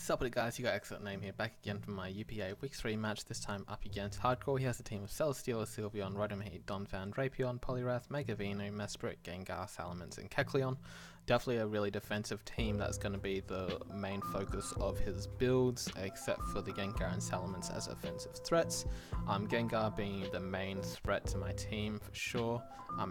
Sup with it guys, you got excellent name here, back again from my UPA Week 3 match, this time up against Hardcore. He has a team of Celesteela, Sylveon, Rotom, Donphan, Drapion, Poliwrath, Megavino, Mesprit, Gengar, Salamence and Kecleon. Definitely a really defensive team that's going to be the main focus of his builds, except for the Gengar and Salamence as offensive threats. Gengar being the main threat to my team for sure.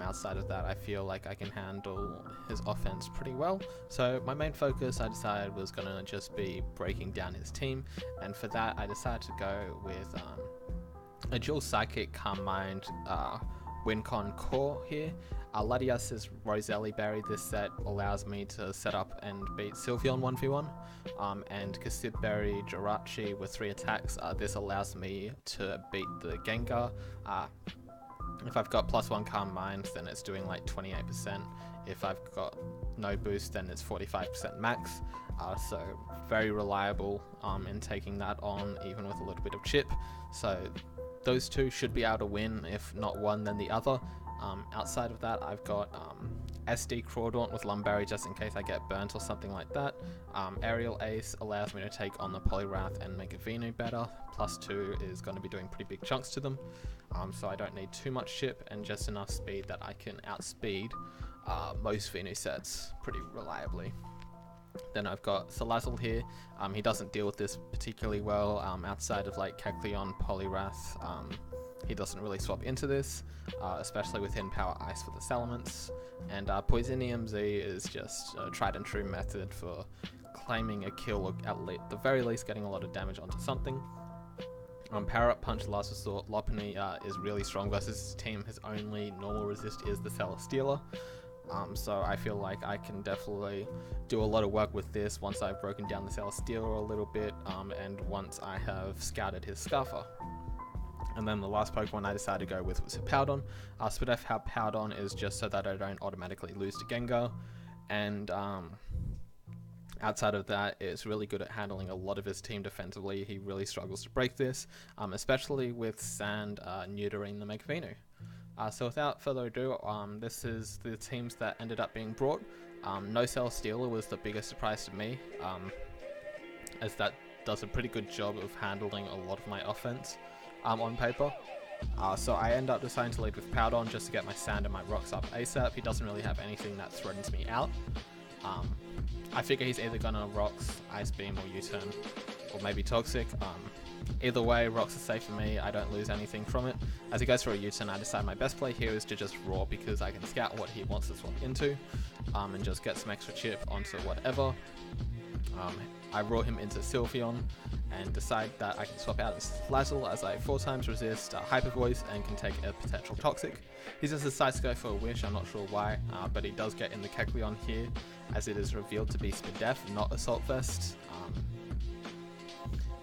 Outside of that, I feel like I can handle his offense pretty well. So my main focus, I decided, was going to just be breaking down his team, and for that I decided to go with a dual Psychic, Calm Mind, Wincon Core here. Latias's Roselli Berry this set allows me to set up and beat Sylveon 1v1, and Kasib Berry, Jirachi with 3 attacks. This allows me to beat the Gengar. If I've got +1 Calm Mind, then it's doing like 28%. If I've got no boost, then it's 45% max. So very reliable in taking that on, even with a little bit of chip. So those two should be able to win, if not one then the other. Outside of that, I've got SD Crawdaunt with Lumberry just in case I get burnt or something like that. Aerial Ace allows me to take on the Poliwrath and Megavino better. +2 is going to be doing pretty big chunks to them, so I don't need too much chip and just enough speed that I can outspeed most Venu sets pretty reliably. Then I've got Salazzle here. He doesn't deal with this particularly well. Outside of like Kecleon, Poliwrath, he doesn't really swap into this, especially within Power Ice for the Salamence. And Poisonium Z is just a tried and true method for claiming a kill, or at the very least getting a lot of damage onto something. Power Up Punch, Last Resort, Lopunny is really strong versus his team. His only normal resist is the Celesteela. So I feel like I can definitely do a lot of work with this once I've broken down the Celesteela a little bit, and once I have scouted his Scarfer. And then the last Pokemon I decided to go with was Hippowdon. Spadef Hippowdon is just so that I don't automatically lose to Gengar, and outside of that, it's really good at handling a lot of his team defensively. He really struggles to break this, especially with Sand neutering the Megavino. So without further ado, this is the teams that ended up being brought. No Celesteela was the biggest surprise to me, as that does a pretty good job of handling a lot of my offense on paper. So I end up deciding to lead with Powdon just to get my Sand and my Rocks up ASAP. He doesn't really have anything that threatens me out. I figure he's either gonna Rocks, Ice Beam, or U-Turn, or maybe Toxic. Either way, Rocks are safe for me. I don't lose anything from it. As he goes for a U-Turn, I decide my best play here is to just Roar, because I can scout what he wants to swap into, and just get some extra chip onto whatever. I Roar him into Sylveon and decide that I can swap out Salazzle as I 4 times resist Hyper Voice and can take a potential Toxic. He just decides to go for a Wish, I'm not sure why, but he does get in the Kecleon here, as it is revealed to be Spadef, not Assault Vest.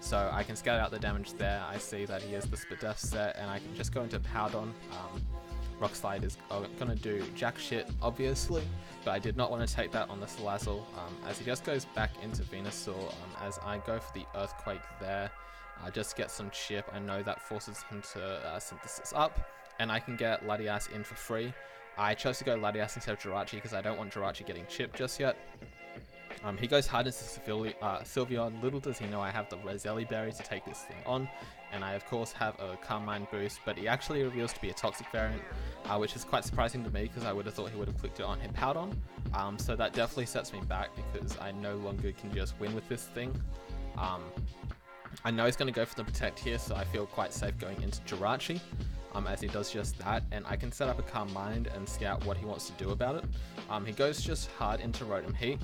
So I can scout out the damage there. I see that he is the Spadef set, and I can just go into Powdon. Rock Slide is going to do jack shit, obviously, but I did not want to take that on the Salazzle, as he just goes back into Venusaur, as I go for the Earthquake there, just to get some chip. I know that forces him to Synthesis up, and I can get Latias in for free. I chose to go Latias instead of Jirachi because I don't want Jirachi getting chipped just yet. He goes hard into Sylveon. Little does he know I have the Roselli Berry to take this thing on, and I of course have a Calm Mind boost, but he actually reveals to be a Toxic variant, which is quite surprising to me because I would have thought he would have clicked it on Hippowdon. So that definitely sets me back because I no longer can just win with this thing. I know he's going to go for the Protect here, so I feel quite safe going into Jirachi, as he does just that, and I can set up a Calm Mind and scout what he wants to do about it. He goes just hard into Rotom Heat,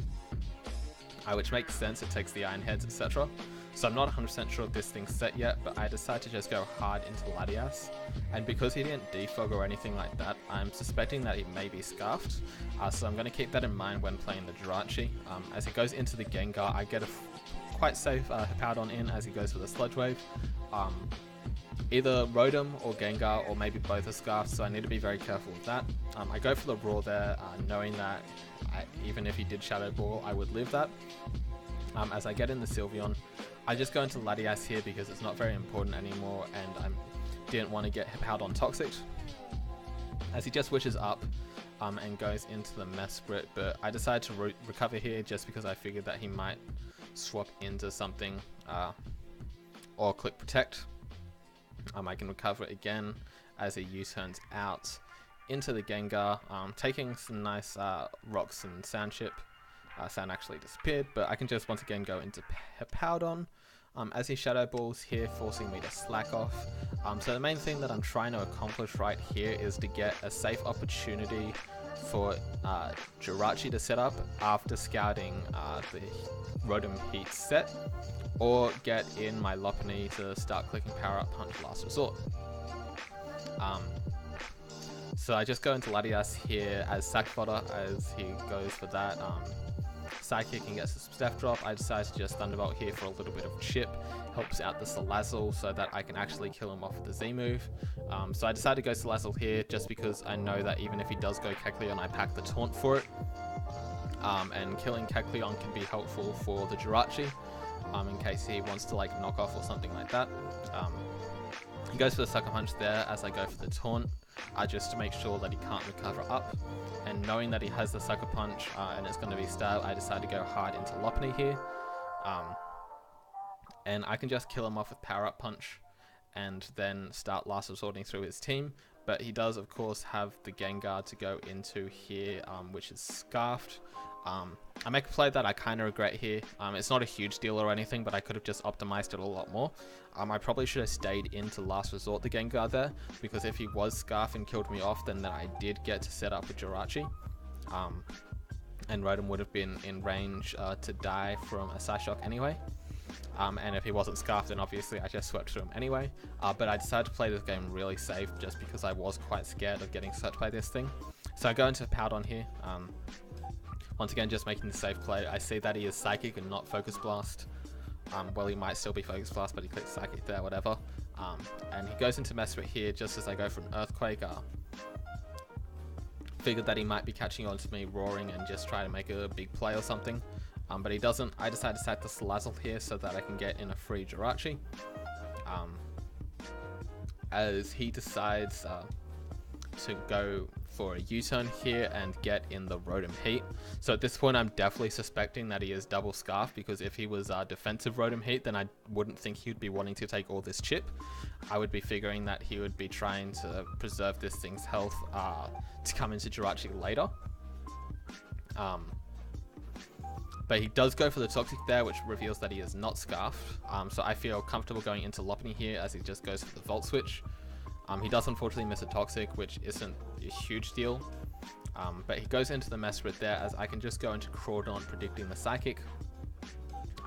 which makes sense, it takes the Iron Heads, etc. So I'm not 100% sure if this thing's set yet, but I decided to just go hard into Latias, and because he didn't defog or anything like that, I'm suspecting that he may be Scarfed, so I'm going to keep that in mind when playing the Jirachi. As he goes into the Gengar, I get a quite safe Hippowdon in as he goes for the Sludge Wave. Either Rotom or Gengar, or maybe both are Scarfed, so I need to be very careful with that. I go for the Roar there, knowing that even if he did Shadow Ball, I would live that. As I get in the Sylveon, I just go into Latias here because it's not very important anymore, and I didn't want to get Hippowdon Toxic. As he just wishes up, and goes into the Mesprit, but I decided to recover here just because I figured that he might swap into something or click protect. I can recover it again as he U-turns out into the Gengar, taking some nice rocks and Sound Chip. Sound actually disappeared, but I can just once again go into Powdon as he Shadow Balls here, forcing me to slack off. So the main thing that I'm trying to accomplish right here is to get a safe opportunity for Jirachi to set up after scouting the Rotom Heat set, or get in my Lopunny to start clicking Power Up Punch Last Resort. So I just go into Latias here as Sack Fodder as he goes for that. Psychic and gets a Steph Drop. I decide to just Thunderbolt here for a little bit of chip. Helps out the Salazzle so that I can actually kill him off with the Z move. So I decided to go Salazzle here just because I know that even if he does go Kecleon, I pack the Taunt for it. And killing Kecleon can be helpful for the Jirachi in case he wants to like knock off or something like that. He goes for the Sucker Punch there as I go for the Taunt, just to make sure that he can't recover up. And knowing that he has the Sucker Punch and it's going to be stab, I decide to go hard into Lopunny here. And I can just kill him off with Power Up Punch and then start Last Resorting through his team. But he does, of course, have the Gengar to go into here, which is Scarfed. I make a play that I kind of regret here. It's not a huge deal or anything, but I could have just optimized it a lot more. I probably should have stayed into Last Resort the Gengar there, because if he was Scarf and killed me off, then I did get to set up with Jirachi. And Rotom would have been in range to die from a Psyshock anyway. And if he wasn't Scarfed, then obviously I just swept through him anyway. But I decided to play this game really safe just because I was quite scared of getting swept by this thing. So I go into Powdon here. Once again, just making the safe play. I see that he is Psychic and not Focus Blast. Well, he might still be Focus Blast, but he clicks Psychic there, whatever. And he goes into Mesprit here just as I go for an Earthquake. Figured that he might be catching on to me roaring and just try to make a big play or something. But he doesn't. I decide to sack the Salazzle here so that I can get in a free Jirachi. As he decides to go for a U-turn here and get in the Rotom Heat. So at this point I'm definitely suspecting that he is double Scarf, because if he was defensive Rotom Heat, then I wouldn't think he would be wanting to take all this chip. I would be figuring that he would be trying to preserve this thing's health to come into Jirachi later. But he does go for the Toxic there, which reveals that he is not Scarfed. So I feel comfortable going into Lopunny here as he just goes for the Volt Switch. He does unfortunately miss a Toxic, which isn't a huge deal. But he goes into the Mesprit there as I can just go into Crawdon predicting the Psychic.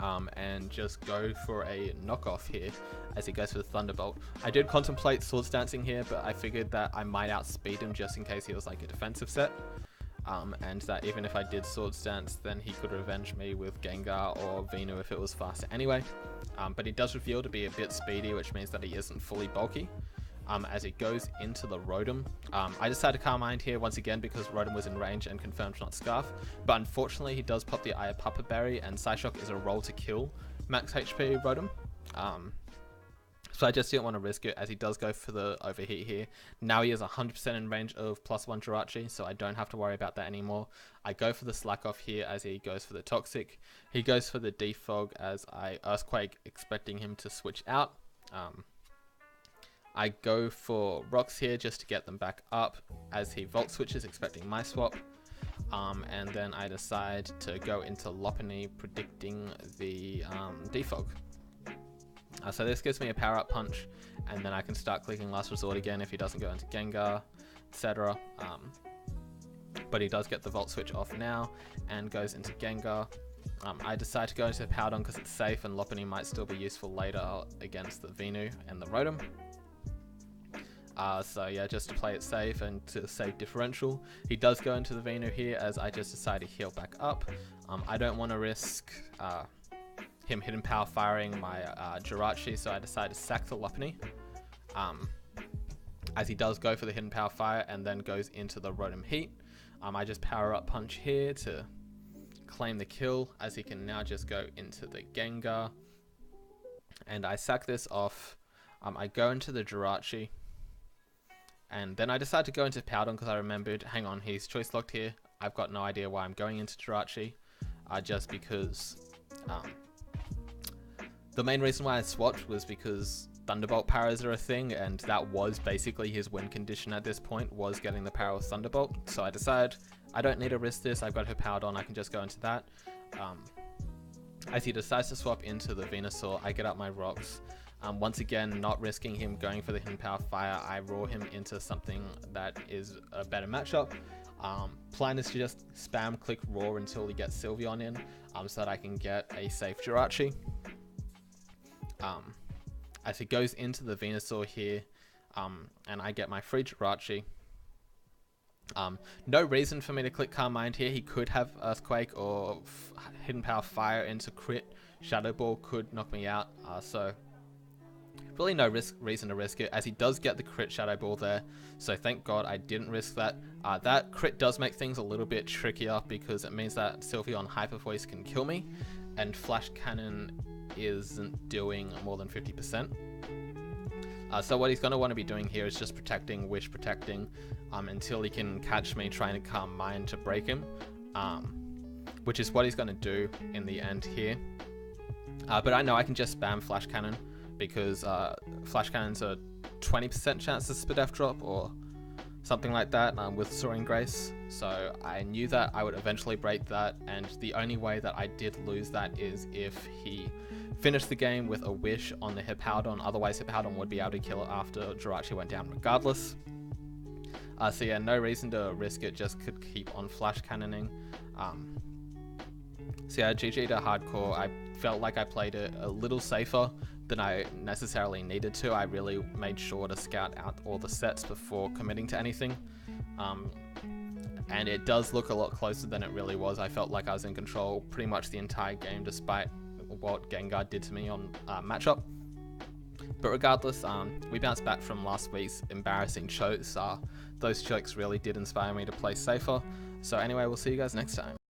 And just go for a knockoff here as he goes for the Thunderbolt. I did contemplate Swords Dancing here, but I figured that I might outspeed him just in case he was like a defensive set. And that even if I did Swords Dance, then he could revenge me with Gengar or Venu if it was faster anyway. But he does reveal to be a bit speedy, which means that he isn't fully bulky. As he goes into the Rotom. I decided to Calm Mind here once again because Rotom was in range and confirmed not Scarf, but unfortunately he does pop the Papa Berry and Psyshock is a roll to kill max HP Rotom. So I just didn't want to risk it as he does go for the Overheat here. Now he is 100% in range of +1 Jirachi, so I don't have to worry about that anymore. I go for the Slack Off here as he goes for the Toxic. He goes for the Defog as I Earthquake, expecting him to switch out. I go for Rocks here just to get them back up as he Volt Switches, expecting my swap. And then I decide to go into Lopunny, predicting the Defog. So this gives me a Power Up Punch, and then I can start clicking Last Resort again if he doesn't go into Gengar, etc. But he does get the Volt Switch off now, and goes into Gengar. I decide to go into Powdon because it's safe, and Lopunny might still be useful later against the Venu and the Rotom. So yeah, just to play it safe and to save differential. He does go into the Venu here as I just decide to heal back up. I don't want to risk him Hidden Power firing my Jirachi, so I decide to sack the Lopunny. As he does go for the Hidden Power Fire and then goes into the Rotom Heat. I just Power Up Punch here to claim the kill as he can now just go into the Gengar. And I sack this off. I go into the Jirachi. And then I decided to go into Powdon because I remembered, hang on, he's choice locked here. I've got no idea why I'm going into Jirachi, just because the main reason why I swapped was because Thunderbolt parries are a thing, and that was basically his win condition at this point, was getting the power of Thunderbolt. So I decided I don't need to risk this, I've got her powered on, I can just go into that. As he decides to swap into the Venusaur, I get up my rocks. Once again, not risking him going for the hidden power fire, I roar him into something that is a better matchup. Plan is to just spam click roar until he gets Sylveon in, so that I can get a safe Jirachi. As he goes into the Venusaur here, and I get my free Jirachi. No reason for me to click Calm Mind here. He could have Earthquake or Hidden Power Fire into crit. Shadow Ball could knock me out, so really no reason to risk it, as he does get the crit Shadow Ball there, so thank God I didn't risk that. That crit does make things a little bit trickier because it means that Sylveon Hyper Voice can kill me, and Flash Cannon isn't doing more than 50%. So what he's going to want to be doing here is just protecting, wish protecting, until he can catch me trying to Calm Mind to break him, which is what he's going to do in the end here. But I know I can just spam Flash Cannon, because Flash Cannon's a 20% chance to Spadef drop or something like that with Soaring Grace. So I knew that I would eventually break that, and the only way that I did lose that is if he finished the game with a wish on the Hippowdon. Otherwise Hippowdon would be able to kill it after Jirachi went down regardless. So yeah, no reason to risk it, just could keep on Flash Cannoning. So yeah, GG to Hardcore. I felt like I played it a little safer than I necessarily needed to. I really made sure to scout out all the sets before committing to anything. And it does look a lot closer than it really was. I felt like I was in control pretty much the entire game, despite what Gengar did to me on matchup. But regardless, we bounced back from last week's embarrassing chokes. Those chokes really did inspire me to play safer. So anyway, we'll see you guys next time.